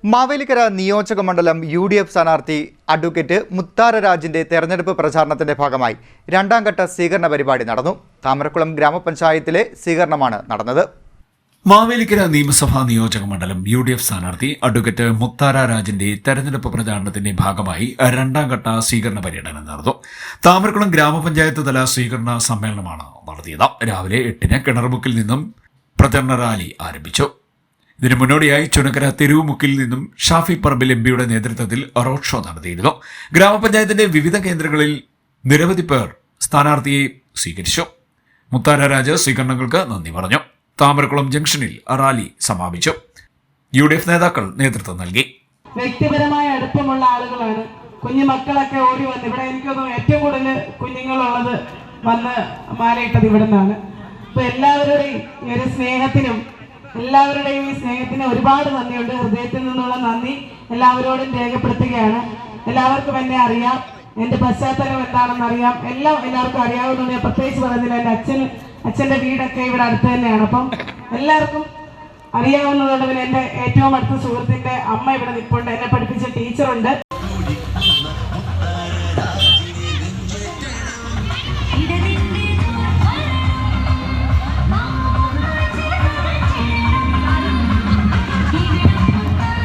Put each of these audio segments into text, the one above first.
മാവേലിക്കര നിയോജക മണ്ഡലം UDF സ്ഥാനാർത്ഥി അഡ്വക്കേറ്റ് മുത്താര രാജിന്റെ തെരഞ്ഞെടുപ്പ് പ്രചാരണത്തിന്റെ ഭാഗമായി രണ്ടാം ഘട്ട സ്വീകരണ പരിപാടി നടന്നു. താമരക്കുളം ഗ്രാമപഞ്ചായത്തിലെ സ്വീകരണമാണ് നടന്നത്. മാവേലിക്കര നിയമസഭാ നിയോജക മണ്ഡലം UDF സ്ഥാനാർത്ഥി അഡ്വക്കേറ്റ് മുത്താര രാജിന്റെ തെരഞ്ഞെടുപ്പ് പ്രചാരണത്തിന്റെ ഭാഗമായി രണ്ടാം ഘട്ട സ്വീകരണ പര്യടനം നടന്നു. താമരക്കുളം ഗ്രാമപഞ്ചായത്ത് തല സ്വീകരണ സമ്മേളനമാണ് നടത്തിയത്. രാവിലെ 8-ന് കിണർമുക്കിൽ നിന്നും പ്രചരണ റാലി ആരംഭിച്ചു. ഇതിനു മുന്നോടിയായി ചുനക്കര തെരുവുമുക്കിൽ നിന്നും ഷാഫി പറമ്പിൽ MPയുടെ നേതൃത്വത്തിൽ റോഡ് ഷോ നടത്തിയിരുന്നു. ഗ്രാമപഞ്ചായത്തിന്റെ വിവിധ കേന്ദ്രങ്ങളിൽ നിരവധി പേർ സ്ഥാനാർത്ഥിയെ സ്വീകരിച്ചു. മുത്താര രാജ് സ്വീകരണങ്ങൾക്ക് നന്ദി പറഞ്ഞു. താമരക്കുളം ജംഗ്ഷനിൽ റാലി സമാപിച്ചു. UDF നേതാക്കൾ നേതൃത്വം നൽകി. വ്യക്തിപരമായ അടുപ്പമുള്ള ആളുകളാണ്. കുഞ്ഞു മക്കളൊക്കെ ഓടി വന്ന് ഇവിടെ എനിക്കൊന്നും ഏറ്റവും കൂടുതൽ കുഞ്ഞുങ്ങളുള്ളത് വന്ന് മാലയിട്ടത് ഇവിടെ നിന്നാണ്. അപ്പൊ എല്ലാവരുടെയും ഈ സ്നേഹത്തിന് ഒരുപാട് നന്ദിയുണ്ട്. ഹൃദയത്തിൽ നിന്നുള്ള നന്ദി എല്ലാവരോടും രേഖപ്പെടുത്തുകയാണ്. എല്ലാവർക്കും എന്നെ അറിയാം, എൻ്റെ പശ്ചാത്തലം എന്താണെന്ന് അറിയാം, എല്ലാവർക്കും അറിയാവുന്നതുകൊണ്ട് ഞാൻ പ്രത്യേകിച്ച് പറയുന്നില്ല. എൻ്റെ അച്ഛൻ്റെ വീടൊക്കെ ഇവിടെ അടുത്ത് തന്നെയാണ്. അപ്പം എല്ലാവർക്കും അറിയാവുന്നതുകൊണ്ട് പിന്നെ എൻ്റെ ഏറ്റവും അടുത്ത സുഹൃത്തിൻ്റെ അമ്മ ഇവിടെ നിൽപ്പുണ്ട്, എന്നെ പഠിപ്പിച്ച ടീച്ചറുണ്ട്.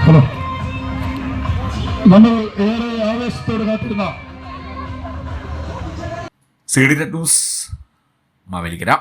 ഹലോ, നമ്മൾ ഏറെ ആവേശത്തോട് കാത്തിരുന്ന CD ന്യൂസ് മാവേലിക്കര.